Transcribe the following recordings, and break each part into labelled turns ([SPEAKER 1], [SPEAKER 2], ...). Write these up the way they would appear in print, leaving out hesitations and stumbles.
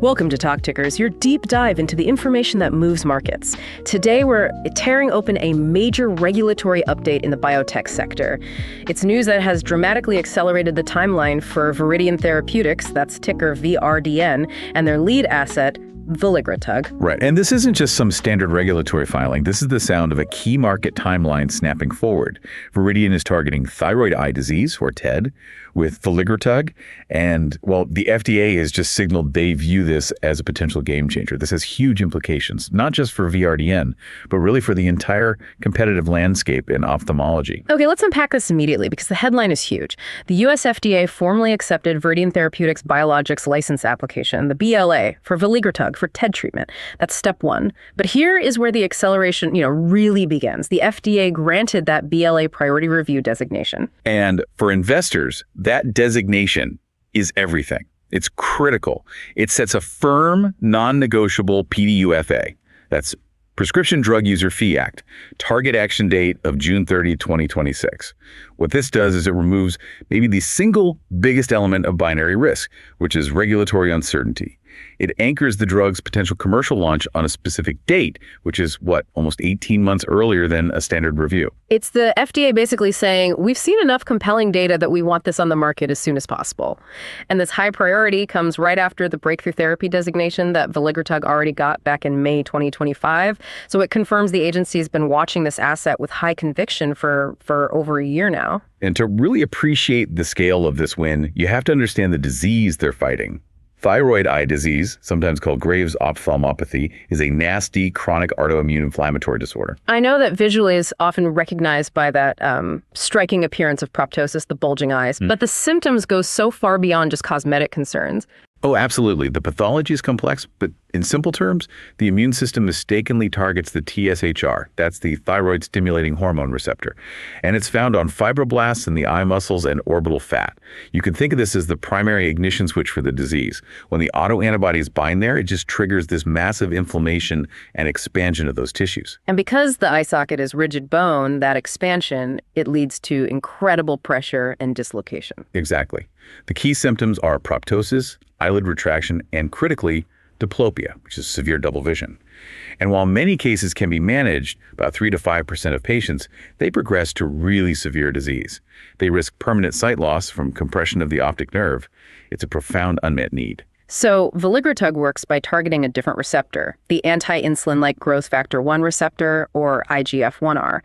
[SPEAKER 1] Welcome to Talk Tickers, your deep dive into the information that moves markets. Today, we're tearing open a major regulatory update in the biotech sector. It's news that has dramatically accelerated the timeline for Viridian Therapeutics, that's ticker VRDN, and their lead asset, Veligrotug.
[SPEAKER 2] Right, and this isn't just some standard regulatory filing. This is the sound of a key market timeline snapping forward. Viridian is targeting thyroid eye disease, or TED, with Veligrotug, and, well, the FDA has just signaled they view this as a potential game changer. This has huge implications, not just for VRDN, but really for the entire competitive landscape in ophthalmology.
[SPEAKER 1] Okay, let's unpack this immediately because the headline is huge. The US FDA formally accepted Viridian Therapeutics Biologics License Application, the BLA, for Veligrotug for TED treatment. That's step one. But here is where the acceleration, really begins. The FDA granted that BLA priority review designation.
[SPEAKER 2] And for investors, that designation is everything. It's critical. It sets a firm, non-negotiable PDUFA. That's Prescription Drug User Fee Act, target action date of June 30, 2026. What this does is it removes maybe the single biggest element of binary risk, which is regulatory uncertainty. It anchors the drug's potential commercial launch on a specific date, which is, almost 18 months earlier than a standard review.
[SPEAKER 1] It's the FDA basically saying, we've seen enough compelling data that we want this on the market as soon as possible. And this high priority comes right after the breakthrough therapy designation that Veligrotug already got back in May 2025. So it confirms the agency's been watching this asset with high conviction for over a year now.
[SPEAKER 2] And to really appreciate the scale of this win, you have to understand the disease they're fighting. Thyroid eye disease, sometimes called Graves' ophthalmopathy, is a nasty chronic autoimmune inflammatory disorder.
[SPEAKER 1] I know that visually is often recognized by that striking appearance of proptosis, the bulging eyes, but the symptoms go so far beyond just cosmetic concerns.
[SPEAKER 2] Oh, absolutely. The pathology is complex, but in simple terms, the immune system mistakenly targets the TSHR. That's the thyroid stimulating hormone receptor. And it's found on fibroblasts in the eye muscles and orbital fat. You can think of this as the primary ignition switch for the disease. When the autoantibodies bind there, it just triggers this massive inflammation and expansion of those tissues.
[SPEAKER 1] And because the eye socket is rigid bone, that expansion, it leads to incredible pressure and dislocation.
[SPEAKER 2] Exactly. The key symptoms are proptosis, eyelid retraction, and critically, diplopia, which is severe double vision. And while many cases can be managed, about 3 to 5% of patients, they progress to really severe disease. They risk permanent sight loss from compression of the optic nerve. It's a profound unmet need.
[SPEAKER 1] So Veligrotug works by targeting a different receptor, the anti-insulin-like growth factor 1 receptor, or IGF-1R.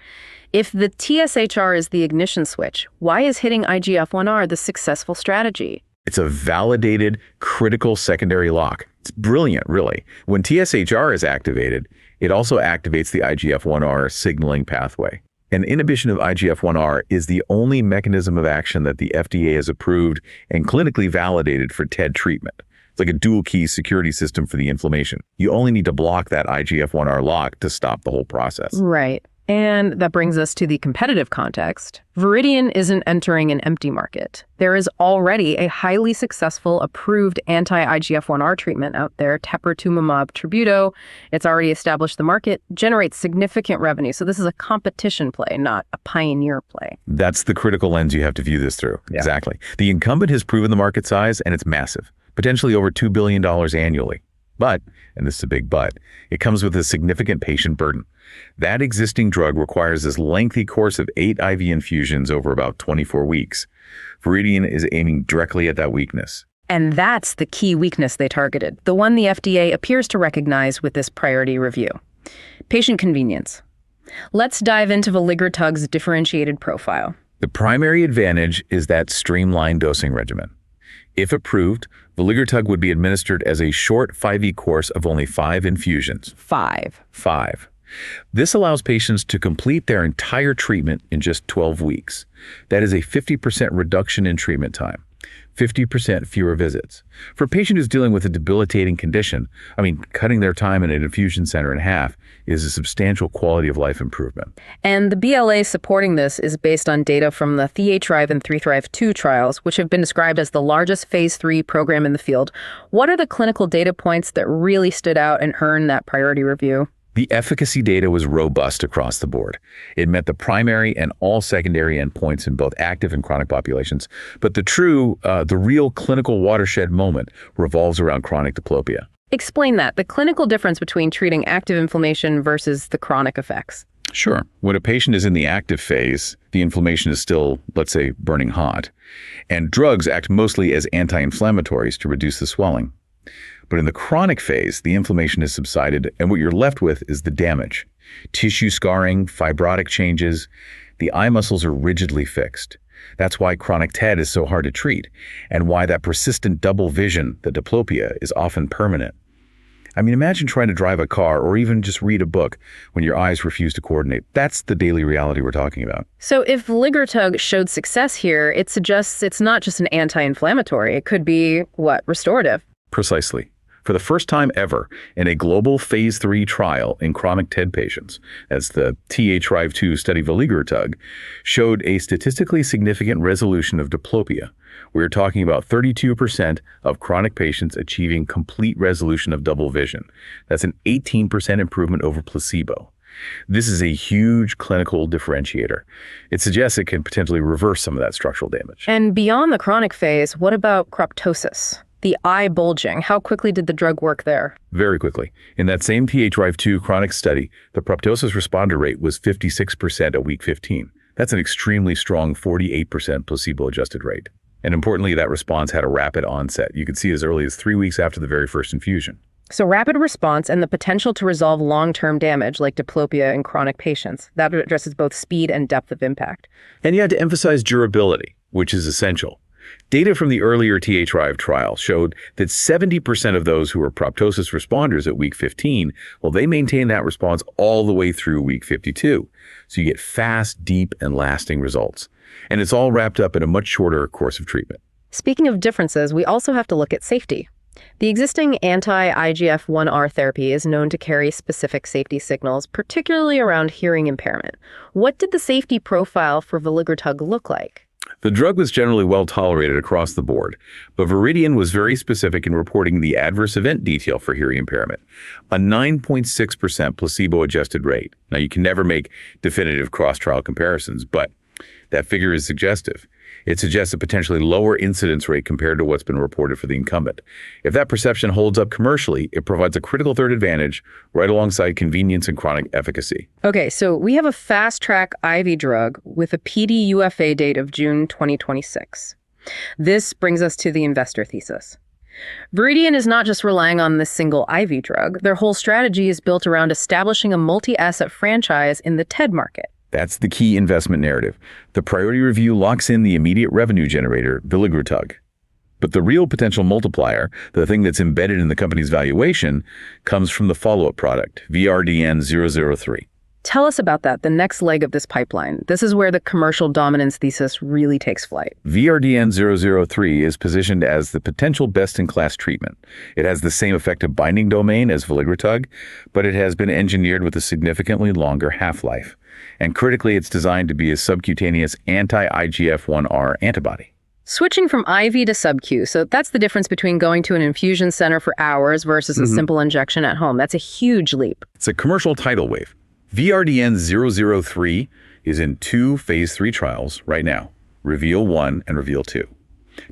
[SPEAKER 1] If the TSHR is the ignition switch, why is hitting IGF-1R the successful strategy?
[SPEAKER 2] It's a validated, critical secondary lock. It's brilliant, really. When TSHR is activated, it also activates the IGF-1R signaling pathway. And inhibition of IGF-1R is the only mechanism of action that the FDA has approved and clinically validated for TED treatment. It's like a dual-key security system for the inflammation. You only need to block that IGF-1R lock to stop the whole process.
[SPEAKER 1] Right. And that brings us to the competitive context. Viridian isn't entering an empty market. There is already a highly successful approved anti-IGF-1R treatment out there, teprotumumab Tributo. It's already established the market, generates significant revenue. So this is a competition play, not a pioneer play.
[SPEAKER 2] That's the critical lens you have to view this through.
[SPEAKER 1] Yeah.
[SPEAKER 2] Exactly. The incumbent has proven the market size, and it's massive, potentially over $2 billion annually. But, and this is a big but, it comes with a significant patient burden. That existing drug requires this lengthy course of 8 IV infusions over about 24 weeks. Viridian is aiming directly at that weakness.
[SPEAKER 1] And that's the key weakness they targeted, the one the FDA appears to recognize with this priority review. Patient convenience. Let's dive into Veligrotug's differentiated profile.
[SPEAKER 2] The primary advantage is that streamlined dosing regimen. If approved, Veligrotug would be administered as a short 5E course of only 5 infusions.
[SPEAKER 1] Five.
[SPEAKER 2] This allows patients to complete their entire treatment in just 12 weeks. That is a 50% reduction in treatment time, 50% fewer visits. For a patient who's dealing with a debilitating condition, cutting their time in an infusion center in half is a substantial quality of life improvement.
[SPEAKER 1] And the BLA supporting this is based on data from the Thyroid and Thrive 2 trials, which have been described as the largest phase 3 program in the field. What are the clinical data points that really stood out and earned that priority review?
[SPEAKER 2] The efficacy data was robust across the board. It met the primary and all secondary endpoints in both active and chronic populations. But the real clinical watershed moment revolves around chronic diplopia.
[SPEAKER 1] Explain that, the clinical difference between treating active inflammation versus the chronic effects.
[SPEAKER 2] Sure. When a patient is in the active phase, the inflammation is still, let's say, burning hot. And drugs act mostly as anti-inflammatories to reduce the swelling. But in the chronic phase, the inflammation has subsided, and what you're left with is the damage. Tissue scarring, fibrotic changes. The eye muscles are rigidly fixed. That's why chronic TED is so hard to treat, and why that persistent double vision, the diplopia, is often permanent. I mean, imagine trying to drive a car or even just read a book when your eyes refuse to coordinate. That's the daily reality we're talking about.
[SPEAKER 1] So if Veligrotug showed success here, it suggests it's not just an anti-inflammatory. It could be, restorative.
[SPEAKER 2] Precisely. For the first time ever in a global phase 3 trial in chronic TED patients, as the THRIVE-2 study Veligrotug showed a statistically significant resolution of diplopia. We're talking about 32% of chronic patients achieving complete resolution of double vision. That's an 18% improvement over placebo. This is a huge clinical differentiator. It suggests it can potentially reverse some of that structural damage.
[SPEAKER 1] And beyond the chronic phase, what about croptosis? The eye bulging, how quickly did the drug work there?
[SPEAKER 2] Very quickly. In that same THRIVE-2 chronic study, the proptosis responder rate was 56% at week 15. That's an extremely strong 48% placebo-adjusted rate. And importantly, that response had a rapid onset. You could see as early as 3 weeks after the very first infusion.
[SPEAKER 1] So rapid response and the potential to resolve long-term damage like diplopia in chronic patients. That addresses both speed and depth of impact.
[SPEAKER 2] And you had to emphasize durability, which is essential. Data from the earlier THRIVE trial showed that 70% of those who were proptosis responders at week 15, they maintained that response all the way through week 52. So you get fast, deep, and lasting results. And it's all wrapped up in a much shorter course of treatment.
[SPEAKER 1] Speaking of differences, we also have to look at safety. The existing anti-IGF-1R therapy is known to carry specific safety signals, particularly around hearing impairment. What did the safety profile for Veligrotug look like?
[SPEAKER 2] The drug was generally well tolerated across the board, but Viridian was very specific in reporting the adverse event detail for hearing impairment, a 9.6% placebo-adjusted rate. Now, you can never make definitive cross-trial comparisons, but that figure is suggestive. It suggests a potentially lower incidence rate compared to what's been reported for the incumbent. If that perception holds up commercially, it provides a critical third advantage right alongside convenience and chronic efficacy.
[SPEAKER 1] Okay, so we have a fast-track IV drug with a PDUFA date of June 2026. This brings us to the investor thesis. Viridian is not just relying on this single IV drug. Their whole strategy is built around establishing a multi-asset franchise in the TED market.
[SPEAKER 2] That's the key investment narrative. The priority review locks in the immediate revenue generator, Veligrotug. But the real potential multiplier, the thing that's embedded in the company's valuation, comes from the follow-up product, VRDN-003.
[SPEAKER 1] Tell us about that, the next leg of this pipeline. This is where the commercial dominance thesis really takes flight.
[SPEAKER 2] VRDN-003 is positioned as the potential best-in-class treatment. It has the same effective binding domain as Veligrotug, but it has been engineered with a significantly longer half-life. And critically, it's designed to be a subcutaneous anti-IGF-1R antibody.
[SPEAKER 1] Switching from IV to sub-Q, so that's the difference between going to an infusion center for hours versus a simple injection at home. That's a huge leap.
[SPEAKER 2] It's a commercial tidal wave. VRDN-003 is in 2 phase 3 trials right now, Reveal 1 and Reveal 2.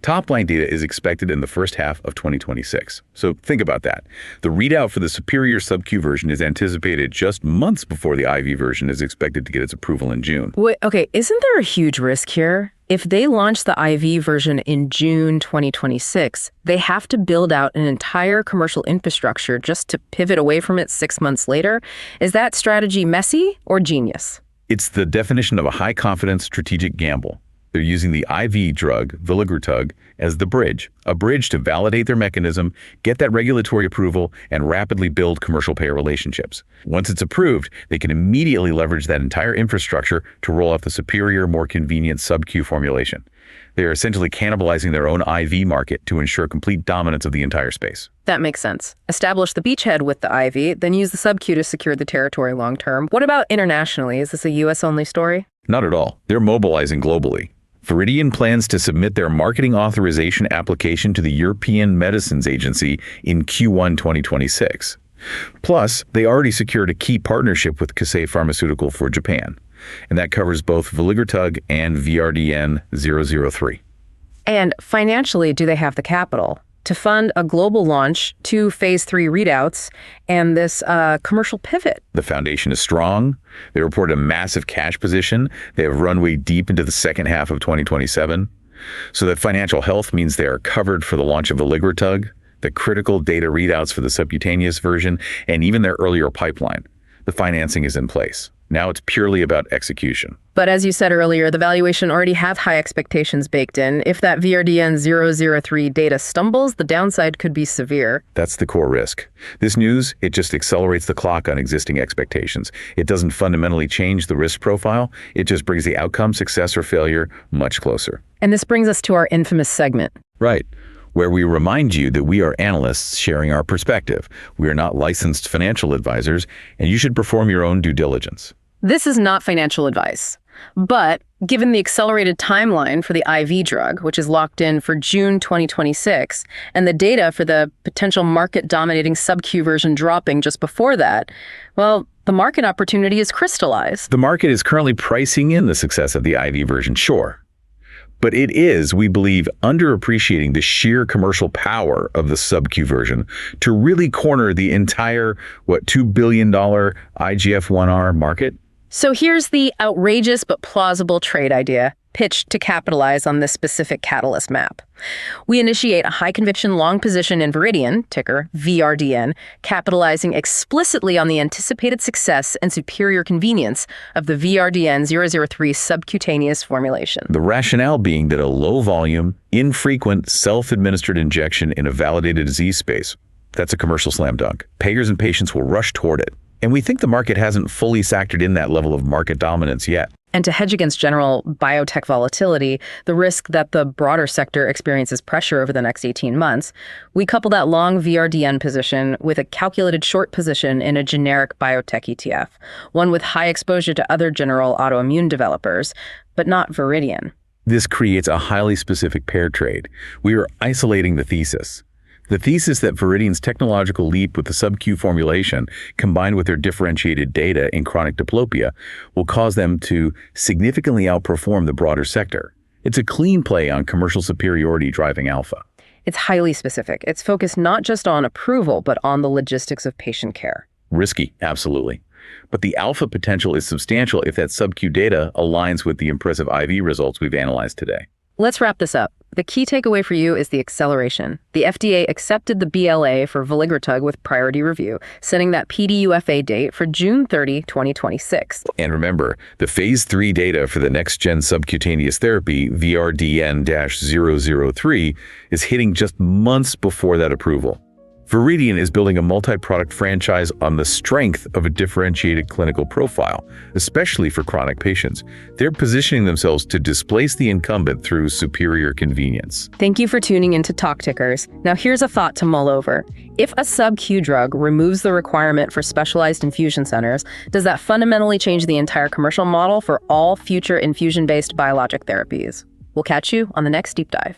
[SPEAKER 2] Top-line data is expected in the first half of 2026. So think about that. The readout for the superior sub-Q version is anticipated just months before the IV version is expected to get its approval in June.
[SPEAKER 1] Wait, okay, isn't there a huge risk here? If they launch the IV version in June 2026, they have to build out an entire commercial infrastructure just to pivot away from it 6 months later. Is that strategy messy or genius?
[SPEAKER 2] It's the definition of a high-confidence strategic gamble. They're using the IV drug, Veligrotug, as the bridge, a bridge to validate their mechanism, get that regulatory approval, and rapidly build commercial payer relationships. Once it's approved, they can immediately leverage that entire infrastructure to roll out the superior, more convenient sub-Q formulation. They are essentially cannibalizing their own IV market to ensure complete dominance of the entire space.
[SPEAKER 1] That makes sense. Establish the beachhead with the IV, then use the sub-Q to secure the territory long term. What about internationally? Is this a US-only story?
[SPEAKER 2] Not at all. They're mobilizing globally. Viridian plans to submit their marketing authorization application to the European Medicines Agency in Q1 2026. Plus, they already secured a key partnership with Kasei Pharmaceutical for Japan, and that covers both Veligrotug and Viridian 003.
[SPEAKER 1] And financially, do they have the capital to fund a global launch, 2 phase 3 readouts, and this commercial pivot?
[SPEAKER 2] The foundation is strong. They report a massive cash position. They have runway deep into the second half of 2027. So that financial health means they are covered for the launch of Veligrotug, the critical data readouts for the subcutaneous version, and even their earlier pipeline. The financing is in place. Now it's purely about execution.
[SPEAKER 1] But as you said earlier, the valuation already have high expectations baked in. If that Viridian 003 data stumbles, the downside could be severe.
[SPEAKER 2] That's the core risk. This news, it just accelerates the clock on existing expectations. It doesn't fundamentally change the risk profile. It just brings the outcome, success or failure, much closer.
[SPEAKER 1] And this brings us to our infamous segment.
[SPEAKER 2] Right, where we remind you that we are analysts sharing our perspective. We are not licensed financial advisors, and you should perform your own due diligence.
[SPEAKER 1] This is not financial advice, but given the accelerated timeline for the IV drug, which is locked in for June 2026, and the data for the potential market-dominating sub-Q version dropping just before that, well, the market opportunity is crystallized.
[SPEAKER 2] The market is currently pricing in the success of the IV version, sure. But it is, we believe, underappreciating the sheer commercial power of the sub-Q version to really corner the entire, $2 billion IGF-1R market.
[SPEAKER 1] So here's the outrageous but plausible trade idea pitched to capitalize on this specific catalyst map. We initiate a high-conviction long position in Viridian, ticker VRDN, capitalizing explicitly on the anticipated success and superior convenience of the Viridian 003 subcutaneous formulation.
[SPEAKER 2] The rationale being that a low-volume, infrequent, self-administered injection in a validated disease space, that's a commercial slam dunk. Payers and patients will rush toward it. And we think the market hasn't fully factored in that level of market dominance yet.
[SPEAKER 1] And to hedge against general biotech volatility, the risk that the broader sector experiences pressure over the next 18 months, we couple that long VRDN position with a calculated short position in a generic biotech ETF, one with high exposure to other general autoimmune developers, but not Viridian.
[SPEAKER 2] This creates a highly specific pair trade. We are isolating the thesis. The thesis that Viridian's technological leap with the sub-Q formulation, combined with their differentiated data in chronic diplopia, will cause them to significantly outperform the broader sector. It's a clean play on commercial superiority driving alpha.
[SPEAKER 1] It's highly specific. It's focused not just on approval, but on the logistics of patient care.
[SPEAKER 2] Risky, absolutely. But the alpha potential is substantial if that sub-Q data aligns with the impressive IV results we've analyzed today.
[SPEAKER 1] Let's wrap this up. The key takeaway for you is the acceleration. The FDA accepted the BLA for Veligrotug with priority review, setting that PDUFA date for June 30, 2026.
[SPEAKER 2] And remember, the phase 3 data for the next-gen subcutaneous therapy, VRDN-003, is hitting just months before that approval. Viridian is building a multi-product franchise on the strength of a differentiated clinical profile, especially for chronic patients. They're positioning themselves to displace the incumbent through superior convenience.
[SPEAKER 1] Thank you for tuning in to Talk Tickers. Now here's a thought to mull over. If a sub-Q drug removes the requirement for specialized infusion centers, does that fundamentally change the entire commercial model for all future infusion-based biologic therapies? We'll catch you on the next deep dive.